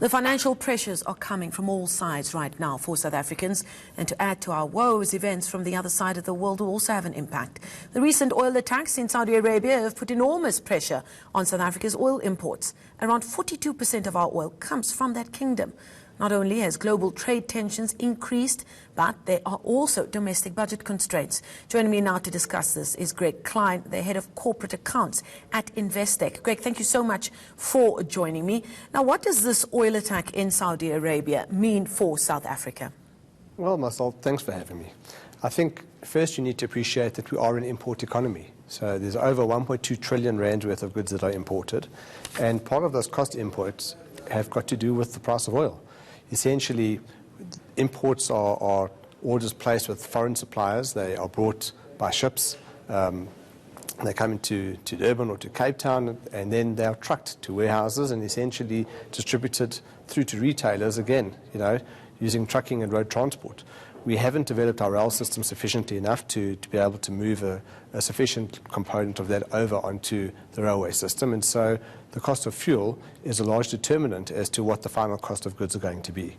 The financial pressures are coming from all sides right now for South Africans, and to add to our woes, events from the other side of the world will also have an impact. The recent oil attacks in Saudi Arabia have put enormous pressure on South Africa's oil imports. Around 42% of our oil comes from that kingdom. Not only has global trade tensions increased, but there are also domestic budget constraints. Joining me now to discuss this is Greg Cline, the head of corporate accounts at Investec. Greg, thank you so much for joining me. Now, what does this oil attack in Saudi Arabia mean for South Africa? Well, Marcel, thanks for having me. I think first you need to appreciate that we are an import economy. So there's over 1.2 trillion rand worth of goods that are imported, and part of those cost imports have got to do with the price of oil. Essentially, imports are orders placed with foreign suppliers. They are brought by ships. They come into Durban or to Cape Town, and then they are trucked to warehouses and essentially distributed through to retailers again, using trucking and road transport. We haven't developed our rail system sufficiently enough to be able to move a sufficient component of that over onto the railway system, and so the cost of fuel is a large determinant as to what the final cost of goods are going to be.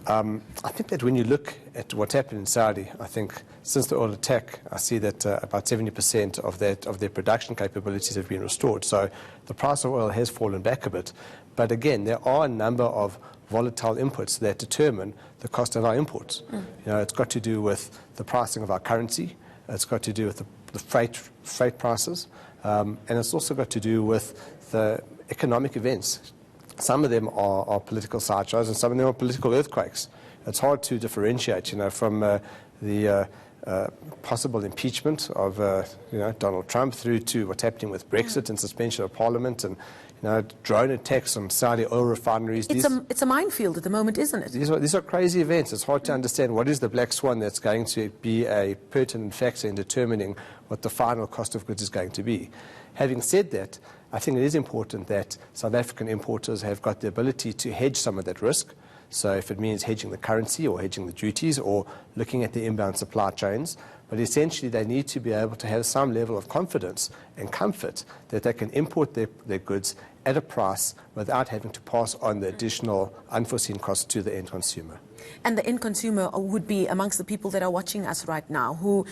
I think that when you look at what's happened in Saudi, I think since the oil attack, I see that about 70% of their production capabilities have been restored. So the price of oil has fallen back a bit. But again, there are a number of volatile inputs that determine the cost of our imports. It's got to do with the pricing of our currency. It's got to do with the freight prices. And it's also got to do with the economic events. Some of them are political sideshows, and some of them are political earthquakes. It's hard to differentiate, from the possible impeachment of Donald Trump through to what's happening with Brexit and suspension of Parliament, and drone attacks on Saudi oil refineries. It's a minefield at the moment, isn't it? These are crazy events. It's hard to understand what is the black swan that's going to be a pertinent factor in determining what the final cost of goods is going to be. Having said that, I think it is important that South African importers have got the ability to hedge some of that risk. So if it means hedging the currency or hedging the duties or looking at the inbound supply chains, but essentially they need to be able to have some level of confidence and comfort that they can import their goods at a price without having to pass on the additional unforeseen costs to the end consumer. And the end consumer would be amongst the people that are watching us right now who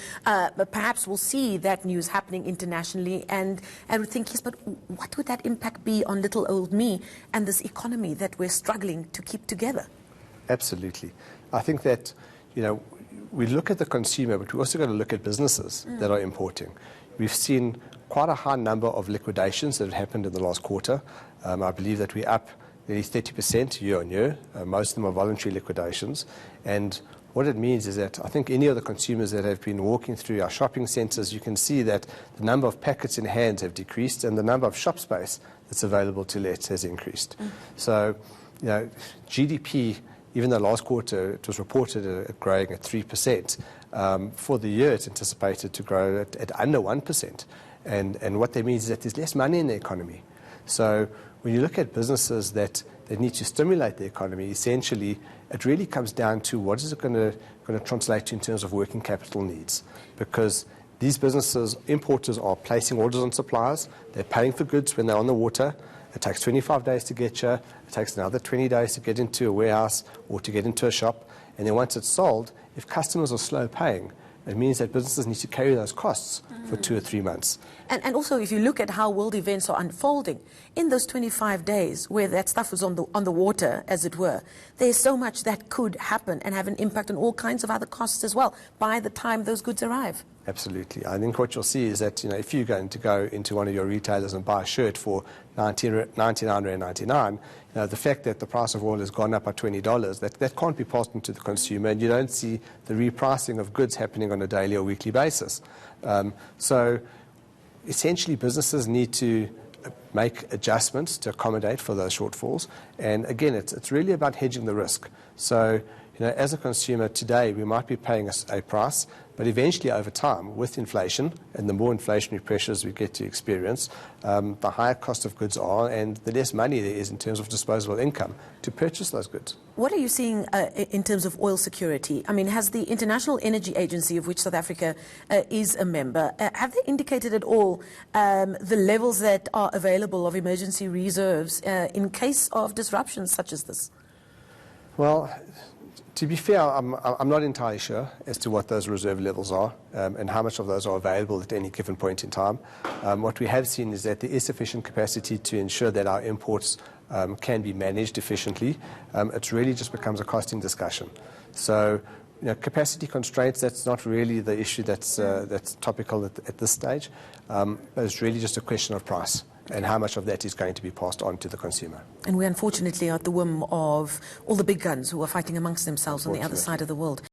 perhaps will see that news happening internationally and would think, yes, but what would that impact be on little old me and this economy that we're struggling to keep together? Absolutely. I think that, we look at the consumer, but we've also got to look at businesses that are importing. We've seen quite a high number of liquidations that have happened in the last quarter. I believe that we're up nearly 30% year on year. Most of them are voluntary liquidations. And what it means is that I think any of the consumers that have been walking through our shopping centres, you can see that the number of packets in hands have decreased and the number of shop space that's available to let has increased. So, GDP, even though last quarter it was reported at growing at 3%, for the year it's anticipated to grow at under 1%. And what that means is that there's less money in the economy. So when you look at businesses that need to stimulate the economy, essentially it really comes down to what is it going to translate to in terms of working capital needs. Because these businesses, importers, are placing orders on suppliers. They're paying for goods when they're on the water. It takes 25 days to get here. It takes another 20 days to get into a warehouse or to get into a shop. And then once it's sold, if customers are slow paying, it means that businesses need to carry those costs for 2 or 3 months. And also, if you look at how world events are unfolding, in those 25 days where that stuff was on the water, as it were, there's so much that could happen and have an impact on all kinds of other costs as well by the time those goods arrive. Absolutely. I think what you'll see is that, if you're going to go into one of your retailers and buy a shirt for $99.99, the fact that the price of oil has gone up by $20, that can't be passed on to the consumer, and you don't see the repricing of goods happening on a daily or weekly basis. So essentially businesses need to make adjustments to accommodate for those shortfalls. And again, it's really about hedging the risk. So, as a consumer today, we might be paying a price, but eventually over time, with inflation and the more inflationary pressures we get to experience, the higher cost of goods are and the less money there is in terms of disposable income to purchase those goods. What are you seeing in terms of oil security? I mean, has the International Energy Agency, of which South Africa is a member, have they indicated at all the levels that are available available of emergency reserves in case of disruptions such as this? Well, to be fair, I'm not entirely sure as to what those reserve levels are and how much of those are available at any given point in time. What we have seen is that there is sufficient capacity to ensure that our imports can be managed efficiently. It really just becomes a costing discussion. So, capacity constraints, that's not really the issue that's topical at this stage. It's really just a question of price and how much of that is going to be passed on to the consumer. And we unfortunately are at the whim of all the big guns who are fighting amongst themselves on the other side of the world.